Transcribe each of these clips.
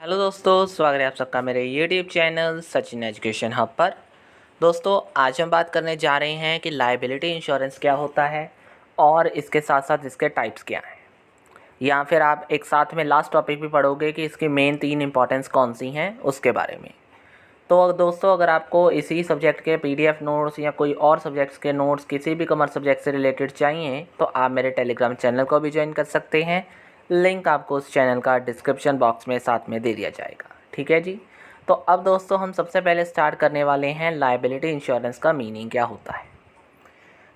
Hello दोस्तों, स्वागत है आप सबका मेरे YouTube channel Sachin education hub पर। दोस्तों, आज हम बात करने जा रहे हैं कि लायबिलिटी इंश्योरेंस क्या होता है और इसके साथ साथ इसके टाइप्स क्या हैं, या फिर आप एक साथ में लास्ट टॉपिक भी पढ़ोगे कि इसकी मेन 3 इंपॉर्टेंस कौन सी हैं उसके बारे में। तो दोस्तों, अगर आपको इसी सब्जेक्ट के पीडीएफ नोट्स या कोई और सब्जेक्ट्स के नोट्स किसी भी कॉमर्स सब्जेक्ट से रिलेटेड चाहिए तो आप मेरे टेलीग्राम चैनल को भी ज्वाइन कर सकते हैं। लिंक आपको उस चैनल का डिस्क्रिप्शन बॉक्स में साथ में दे दिया जाएगा। ठीक है जी। तो अब दोस्तों, हम सबसे पहले स्टार्ट करने वाले हैं लायबिलिटी इंश्योरेंस का मीनिंग क्या होता है।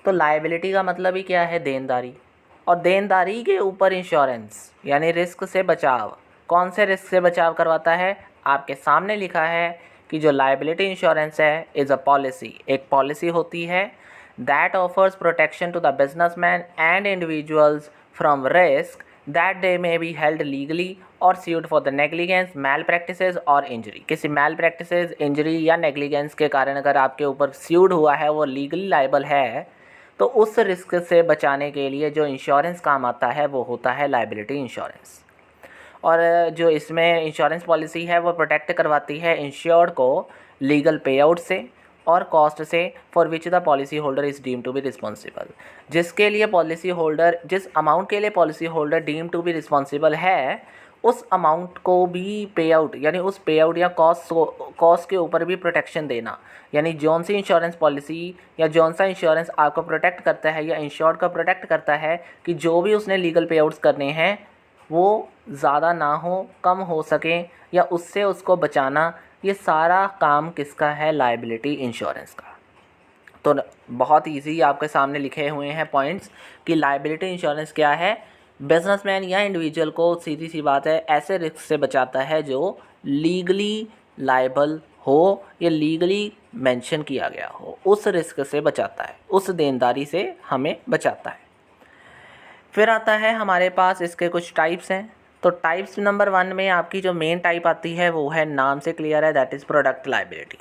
तो लायबिलिटी का मतलब ही क्या है? देनदारी। और देनदारी के ऊपर इंश्योरेंस यानी रिस्क से बचाव। कौन से रिस्क से बचाव करवाता है? आपके सामने लिखा है कि जो लायबिलिटी इंश्योरेंस है इज़ अ पॉलिसी, एक पॉलिसी होती है that offers protection to the businessman and individuals from risk that they may be held legally और sued for the negligence, malpractices और इंजरी। किसी मैल प्रैक्टिसेस, इंजरी या negligence के कारण अगर आपके ऊपर sued हुआ है, वो लीगली लाइबल है, तो उस रिस्क से बचाने के लिए जो इंश्योरेंस काम आता है वो होता है लायबिलिटी इंश्योरेंस। और जो इसमें इंश्योरेंस पॉलिसी है वो प्रोटेक्ट करवाती है इंश्योर्ड को लीगल पे आउट से और कॉस्ट से for which the policy holder is deem to be responsible. जिसके लिए पॉलिसी होल्डर, जिस अमाउंट के लिए policy holder deem to be responsible है, उस अमाउंट को भी पे आउट यानी उस पे आउट या कॉस्ट के ऊपर भी प्रोटेक्शन देना। यानी जौन सी इंश्योरेंस पॉलिसी या जौन सा इंश्योरेंस आपको प्रोटेक्ट करता है या इंश्योर्ड का प्रोटेक्ट करता है कि जो भी उसने लीगल पे आउट्स करने हैं वो ज़्यादा ना हो, कम हो सके या उससे उसको बचाना, ये सारा काम किसका है? लायबिलिटी इंश्योरेंस का। तो बहुत इजी आपके सामने लिखे हुए हैं पॉइंट्स कि लायबिलिटी इंश्योरेंस क्या है। बिजनेसमैन या इंडिविजुअल को सीधी सी बात है ऐसे रिस्क से बचाता है जो लीगली लायबल हो या लीगली मेंशन किया गया हो, उस रिस्क से बचाता है, उस देनदारी से हमें बचाता है। फिर आता है हमारे पास इसके कुछ टाइप्स हैं। तो टाइप्स नंबर 1 में आपकी जो मेन टाइप आती है वो है, नाम से क्लियर है, दैट इज़ प्रोडक्ट लायबिलिटी।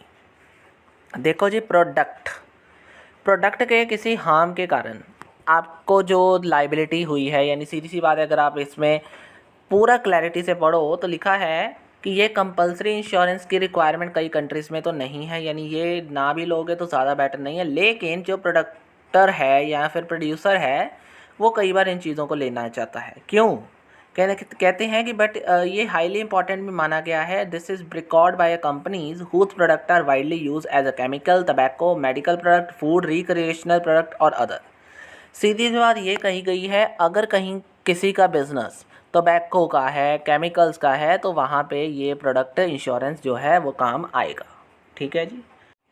देखो जी, प्रोडक्ट के किसी हार्म के कारण आपको जो लायबिलिटी हुई है, यानी सीधी सी बात है, अगर आप इसमें पूरा क्लैरिटी से पढ़ो तो लिखा है कि ये कंपलसरी इंश्योरेंस की रिक्वायरमेंट कई कंट्रीज़ में तो नहीं है, यानी ये ना भी लोगे तो ज़्यादा बेटर नहीं है। लेकिन जो प्रोडक्टर है या फिर प्रोड्यूसर है वो कई बार इन चीज़ों को लेना चाहता है। क्यों? कहते हैं कि बट ये हाईली इंपॉर्टेंट भी माना गया है। This is record by companies whose product are widely use as a chemical, tobacco, medical product, food, recreational product और अदर। सीधी सी बात ये कही गई है, अगर कहीं किसी का बिजनेस टोबैको का है, केमिकल्स का है, तो वहाँ पे ये प्रोडक्ट इंश्योरेंस जो है वो काम आएगा। ठीक है जी।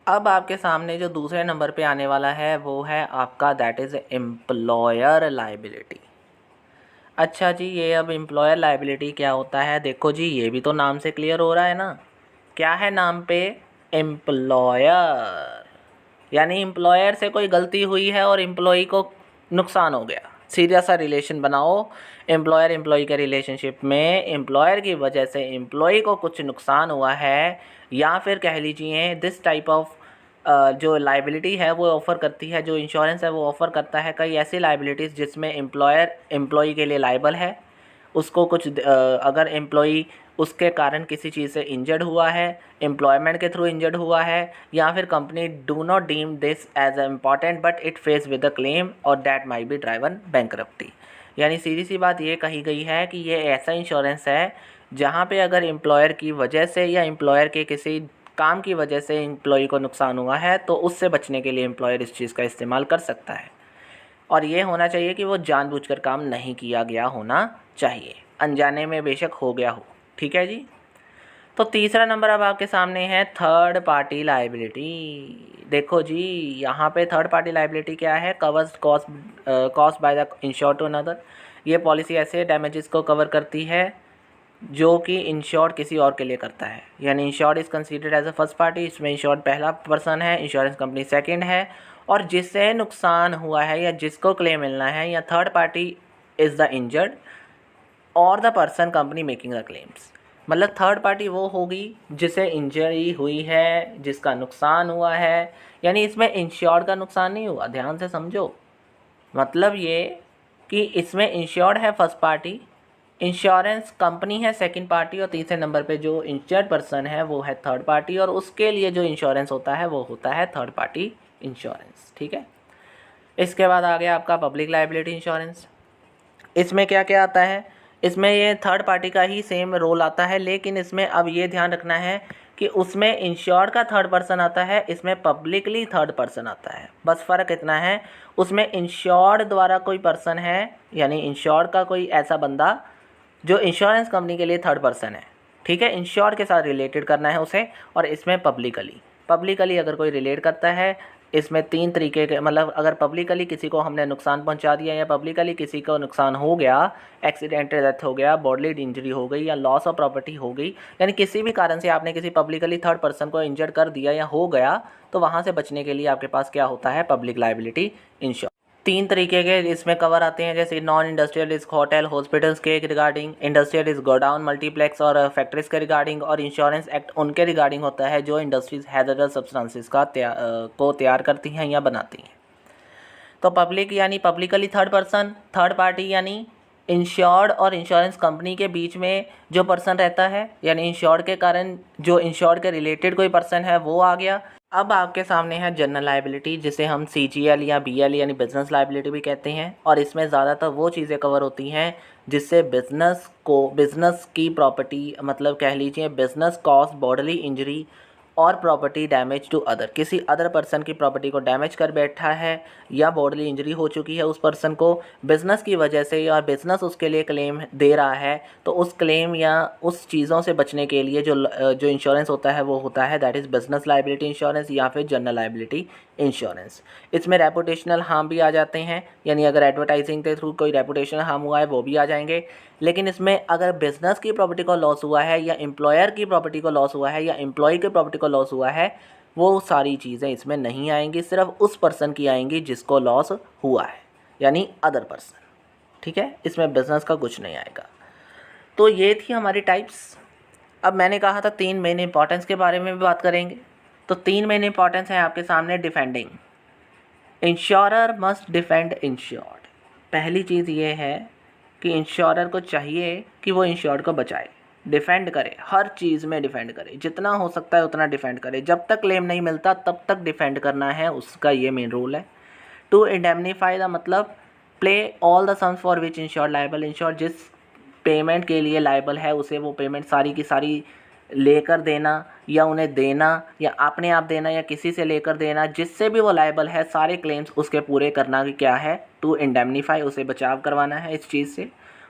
अब आपके सामने जो दूसरे नंबर पे आने वाला है वो है आपका, दैट इज़ एम्प्लॉयर लायबिलिटी। अच्छा जी, ये अब एम्प्लॉयर लायबिलिटी क्या होता है? देखो जी, ये भी तो नाम से क्लियर हो रहा है ना। क्या है नाम पे? एम्प्लॉयर। यानी एम्प्लॉयर से कोई गलती हुई है और एम्प्लॉई को नुकसान हो गया। सीधा सा रिलेशन बनाओ, एम्प्लॉयर एम्प्लॉई के रिलेशनशिप में एम्प्लॉयर की वजह से एम्प्लॉई को कुछ नुकसान हुआ है, या फिर कह लीजिए दिस टाइप ऑफ जो लायबिलिटी है वो ऑफ़र करती है, जो इंश्योरेंस है वो ऑफ़र करता है कई ऐसी लायबिलिटीज़ जिसमें एम्प्लॉयर एम्प्लॉई के लिए लायबल है। उसको कुछ अगर एम्प्लॉई उसके कारण किसी चीज़ से इंजर्ड हुआ है, एम्प्लॉयमेंट के थ्रू इंजर्ड हुआ है, या फिर company do not deem this as important but it face with a claim और that may be driven bankruptcy. यानी सीधी सी बात ये कही गई है कि ये ऐसा इंश्योरेंस है जहाँ पे अगर एम्प्लॉयर की वजह से या एम्प्लॉयर के किसी काम की वजह से एम्प्लॉई को नुकसान हुआ है तो उससे बचने के लिए एम्प्लॉयर इस चीज़ का इस्तेमाल कर सकता है। और ये होना चाहिए कि वो जानबूझकर काम नहीं किया गया होना चाहिए, अनजाने में बेशक हो गया हो। ठीक है जी। तो तीसरा नंबर अब आपके सामने है थर्ड पार्टी लायबिलिटी। देखो जी, यहाँ पे थर्ड पार्टी लायबिलिटी क्या है? Covers cost by the insured to another. ये पॉलिसी ऐसे डैमेजेस को कवर करती है जो कि इंश्योर्ड किसी और के लिए करता है। यानी insured is considered as a first party. इसमें इंश्योर्ड पहला पर्सन है, इंश्योरेंस कंपनी सेकंड है, और जिससे नुकसान हुआ है या जिसको क्लेम मिलना है, या third party is the injured और the person company making the claims. मतलब थर्ड पार्टी वो होगी जिसे इंजरी हुई है, जिसका नुकसान हुआ है। यानी इसमें इंश्योर्ड का नुकसान नहीं हुआ, ध्यान से समझो। मतलब ये कि इसमें इंश्योर्ड है फर्स्ट पार्टी इंश्योरेंस कंपनी है सेकंड पार्टी, और तीसरे नंबर पे जो इंश्योर्ड पर्सन है वो है थर्ड पार्टी, और उसके लिए जो इंश्योरेंस होता है वो होता है थर्ड पार्टी इंश्योरेंस। ठीक है, इसके बाद आ गया आपका पब्लिक लायबिलिटी इंश्योरेंस। इसमें क्या क्या आता है, इसमें ये थर्ड पार्टी का ही सेम रोल आता है, लेकिन इसमें अब ये ध्यान रखना है कि उसमें इंश्योर्ड का थर्ड पर्सन आता है, इसमें पब्लिकली थर्ड पर्सन आता है। बस फ़र्क इतना है, उसमें इंश्योर्ड द्वारा कोई पर्सन है, यानी इंश्योर्ड का कोई ऐसा बंदा जो इंश्योरेंस कंपनी के लिए थर्ड पर्सन है। ठीक है, इंश्योर्ड के साथ रिलेटेड करना है उसे, और इसमें पब्लिकली अगर कोई रिलेट करता है, इसमें 3 तरीके के, मतलब अगर पब्लिकली किसी को हमने नुकसान पहुंचा दिया या पब्लिकली किसी को नुकसान हो गया, एक्सीडेंटल डेथ हो गया, बॉडली इंजरी हो गई या लॉस ऑफ प्रॉपर्टी हो गई, यानी किसी भी कारण से आपने किसी पब्लिकली थर्ड पर्सन को इंजर्ड कर दिया या हो गया, तो वहाँ से बचने के लिए आपके पास क्या होता है, पब्लिक लायबिलिटी इंश्योरेंस। 3 तरीके के इसमें कवर आते हैं, जैसे non industrial risk hotel hospitals के regarding, industrial risk godown multiplex और फैक्ट्रीज के रिगार्डिंग, और इंश्योरेंस एक्ट उनके रिगार्डिंग होता है जो इंडस्ट्रीज हैजर्डस सब्सटेंसेस का को तैयार करती हैं या बनाती हैं। तो पब्लिक यानी publicly third person, third party यानी इंश्योर्ड और इंश्योरेंस कंपनी के बीच में जो पर्सन रहता है, यानी इंश्योर्ड के कारण जो इंश्योर्ड के रिलेटेड कोई पर्सन है वो आ गया। अब आपके सामने है जनरल लायबिलिटी, जिसे हम CGL या BL यानी बिजनेस लायबिलिटी भी कहते हैं, और इसमें ज़्यादातर वो चीज़ें कवर होती हैं जिससे बिज़नेस की प्रॉपर्टी, मतलब कह लीजिए बिज़नेस कॉज बॉडली इंजरी और प्रॉपर्टी डैमेज टू अदर, किसी अदर पर्सन की प्रॉपर्टी को डैमेज कर बैठा है या बॉडली इंजरी हो चुकी है उस पर्सन को बिज़नेस की वजह से, और बिज़नेस उसके लिए क्लेम दे रहा है, तो उस क्लेम या उस चीज़ों से बचने के लिए जो इंश्योरेंस होता है वो होता है that is business liability insurance या फिर जनरल लायबिलिटी इंश्योरेंस। इसमें रेपुटेशनल हार्म भी आ जाते हैं, यानी अगर एडवर्टाइजिंग के थ्रू कोई रेपुटेशनल हार्म हुआ है वो भी आ जाएंगे, लेकिन इसमें अगर बिजनेस की प्रॉपर्टी को लॉस हुआ है या एम्प्लॉयर की प्रॉपर्टी को लॉस हुआ है या एम्प्लॉय की प्रॉपर्टी को लॉस हुआ है, वो सारी चीज़ें इसमें नहीं आएंगी, सिर्फ उस पर्सन की आएंगी जिसको लॉस हुआ है, यानी अदर पर्सन। ठीक है, इसमें बिजनेस का कुछ नहीं आएगा। तो ये थी हमारी टाइप्स। अब मैंने कहा था 3 मेन इंपॉर्टेंस के बारे में भी बात करेंगे, तो 3 मेन इंपॉर्टेंस हैं आपके सामने। Defending, insurer must defend insured. पहली चीज़ ये है कि इंश्योरर को चाहिए कि वो इंश्योर्ड को बचाए, डिफेंड करे, हर चीज़ में डिफेंड करे, जितना हो सकता है उतना डिफेंड करे, जब तक क्लेम नहीं मिलता तब तक डिफेंड करना है, उसका ये मेन रोल है। टू इंडेमनीफाई द मतलब play all the sums for which insured liable, insured जिस पेमेंट के लिए लायबल है उसे वो पेमेंट सारी की सारी लेकर देना या उन्हें देना या अपने आप देना या किसी से लेकर देना, जिससे भी वो लायबल है सारे क्लेम्स उसके पूरे करना कि क्या है, टू इंडेमनीफाई, उसे बचाव करवाना है इस चीज़ से।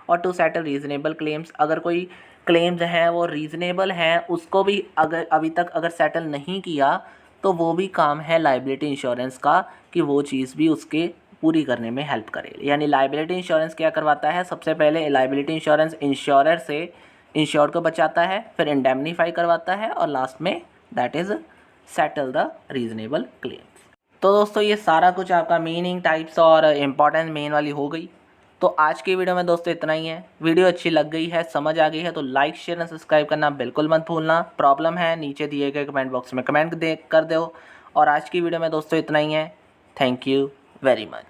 और टू सेटल रीज़नेबल क्लेम्स, अगर कोई क्लेम्स हैं वो रीज़नेबल हैं, उसको भी अगर अभी तक अगर सेटल नहीं किया तो वो भी काम है लायबिलिटी इंश्योरेंस का कि वो चीज़ भी उसके पूरी करने में हेल्प करे। यानी लायबिलिटी इंश्योरेंस क्या करवाता है, सबसे पहले लायबिलिटी इंश्योरेंस इंश्योरर से इंश्योर्ड को बचाता है, फिर इंडेमनीफाई करवाता है, और लास्ट में that is settle the reasonable claims. तो दोस्तों ये सारा कुछ आपका मीनिंग, टाइप्स और इम्पॉर्टेंस मेन वाली हो गई। तो आज की वीडियो में दोस्तों इतना ही है। वीडियो अच्छी लग गई है, समझ आ गई है तो लाइक शेयर और सब्सक्राइब करना बिल्कुल मत भूलना। प्रॉब्लम है नीचे दिए गए कमेंट बॉक्स में कमेंट कर दो। और आज की वीडियो में दोस्तों इतना ही है। Thank you very much.